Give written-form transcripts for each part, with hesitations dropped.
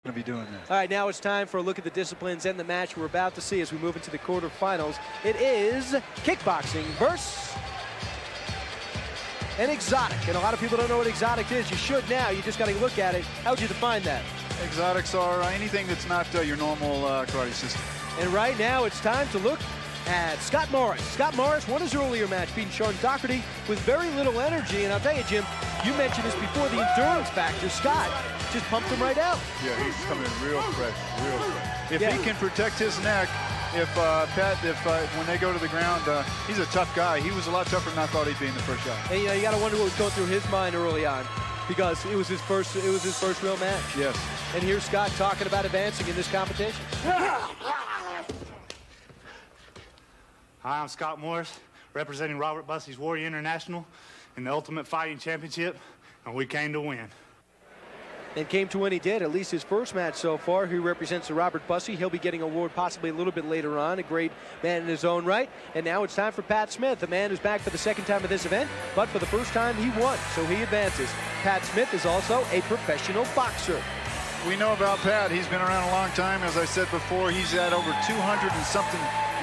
to be doing this. All right, now it's time for a look at the disciplines and the match we're about to see as we move into the quarterfinals. It is kickboxing versus an exotic. And a lot of people don't know what exotic is. You should now. You just got to look at it. How would you define that? Exotics are anything that's not your normal karate system. And right now it's time to look at Scott Morris. Scott Morris won his earlier match, beating Sean Doherty with very little energy. And I'll tell you, Jim, you mentioned this before, the endurance factor. Scott just pumped him right out. Yeah, he's coming in real fresh, real fresh. If he can protect his neck, when they go to the ground, he's a tough guy. He was a lot tougher than I thought he'd be in the first shot. And you got to wonder what was going through his mind early on, because it was his first real match. Yes. And here's Scott talking about advancing in this competition. Hi, I'm Scott Morris, representing Robert Bussey's Warrior International in the Ultimate Fighting Championship, and we came to win. And came to win he did, at least his first match so far. He represents the Robert Bussey. He'll be getting an award possibly a little bit later on. A great man in his own right. And now it's time for Pat Smith, the man who's back for the second time at this event, but for the first time he won, so he advances. Pat Smith is also a professional boxer. We know about Pat. He's been around a long time. As I said before, he's had over 200 and something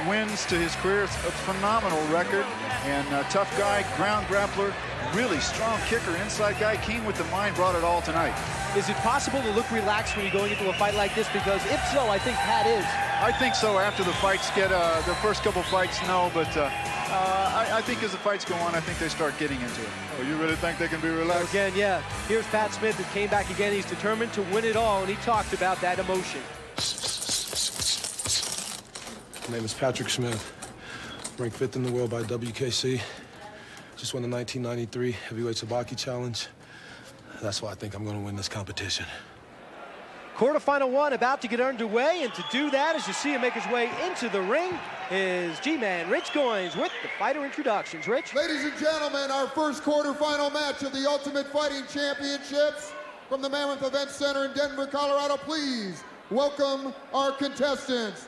wins to his career. It's a phenomenal record. And a tough guy, ground grappler, really strong kicker, inside guy, keen with the mind, brought it all tonight. Is it possible to look relaxed when you're going into a fight like this? Because if so, I think Pat is. I think so. After the fights get, the first couple fights, no, but I think as the fights go on, I think they start getting into it. Oh, you really think they can be relaxed? Again, yeah. Here's Pat Smith, who came back again. He's determined to win it all, and he talked about that emotion. My name is Patrick Smith, ranked 5th in the world by WKC. Just won the 1993 Heavyweight Sabaki Challenge. That's why I think I'm going to win this competition. Quarterfinal one about to get underway, and to do that, as you see him make his way into the ring, is G-Man Rich Goins with the fighter introductions. Rich? Ladies and gentlemen, our first quarterfinal match of the Ultimate Fighting Championships from the Mammoth Event Center in Denver, Colorado. Please welcome our contestants.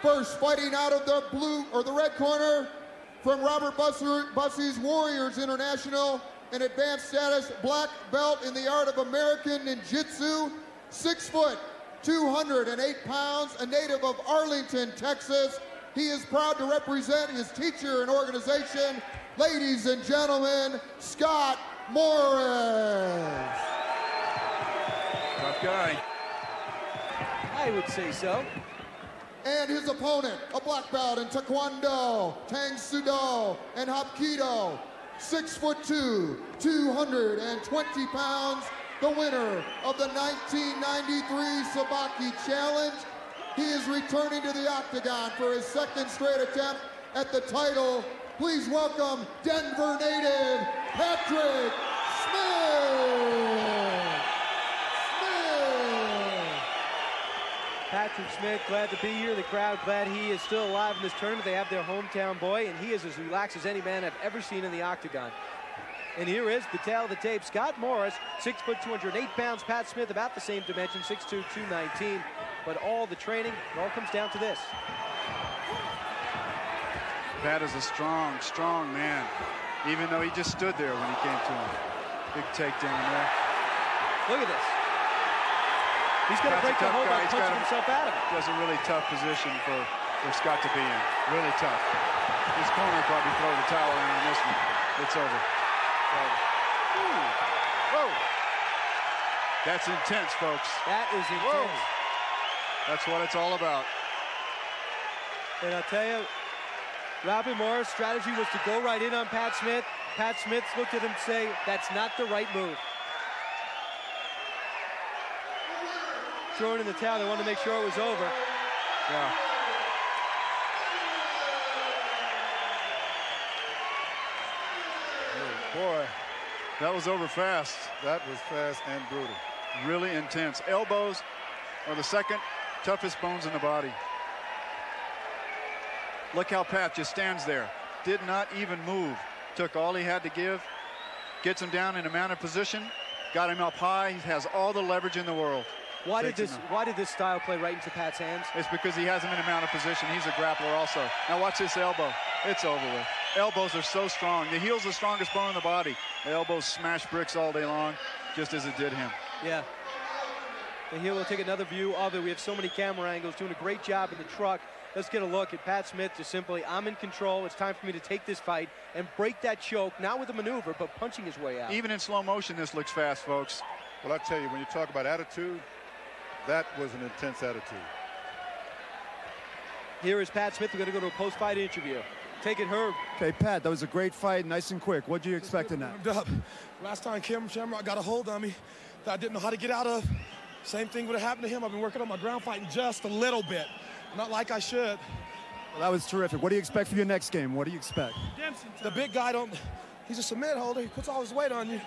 First, fighting out of the blue or the red corner from Robert Bussey's Warriors International, an advanced status black belt in the art of American Ninjutsu, 6 foot, 208 pounds, a native of Arlington, Texas. He is proud to represent his teacher and organization. Ladies and gentlemen, Scott Morris. Tough guy. I would say so. And his opponent, a black belt in Taekwondo, Tang Soo-do, and Hapkido, 6'2", 220 pounds, the winner of the 1993 Sabaki Challenge. He is returning to the octagon for his second straight attempt at the title. Please welcome Denver native Patrick Smith. Patrick Smith, glad to be here. The crowd glad he is still alive in this tournament. They have their hometown boy, and he is as relaxed as any man I've ever seen in the octagon. And here is the tale of the tape. Scott Morris, 6 foot, 208 pounds. Pat Smith, about the same dimension, 6'2", 219. But all the training, it all comes down to this. Pat is a strong, strong man, even though he just stood there when he came to him. Big takedown there. Look at this. He's going to break the hold by punching himself out of it. That's a really tough position for Scott to be in. Really tough. His corner probably throw the towel in on this one. It's over. Whoa. That's intense, folks. That is intense. Whoa. That's what it's all about. And I'll tell you, Robert Morris' strategy was to go right in on Pat Smith. Pat Smith looked at him and say, that's not the right move. Throwing in the towel, they wanted to make sure it was over. Yeah. Oh, boy, that was over fast. That was fast and brutal. Really intense. Elbows are the second toughest bones in the body. Look how Pat just stands there. Did not even move. Took all he had to give. Gets him down in a mounted position. Got him up high. He has all the leverage in the world. Why did this style play right into Pat's hands? It's because he has him in a mounted position. He's a grappler also. Now watch this elbow. It's over with. Elbows are so strong. The heel's the strongest bone in the body. The elbows smash bricks all day long, just as it did him. Yeah. And here we'll take another view of it. We have so many camera angles, doing a great job in the truck. Let's get a look at Pat Smith just simply, I'm in control. It's time for me to take this fight and break that choke, not with a maneuver, but punching his way out. Even in slow motion, this looks fast, folks. Well, I tell you, when you talk about attitude, that was an intense attitude. Here is Pat Smith. We're going to go to a post-fight interview. Take it, Herb. Okay, Pat, that was a great fight, nice and quick. What did you expect in that? Last time Cameron Shamrock got a hold on me that I didn't know how to get out of. Same thing would have happened to him. I've been working on my ground fighting just a little bit. Not like I should. Well, that was terrific. What do you expect for your next game? What do you expect? The big guy he's a submit holder. He puts all his weight on you.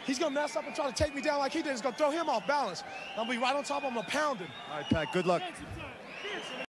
He's going to mess up and try to take me down like he did. He's going to throw him off balance. I'll be right on top of him. I'm going to pound him. All right, Pat, good luck.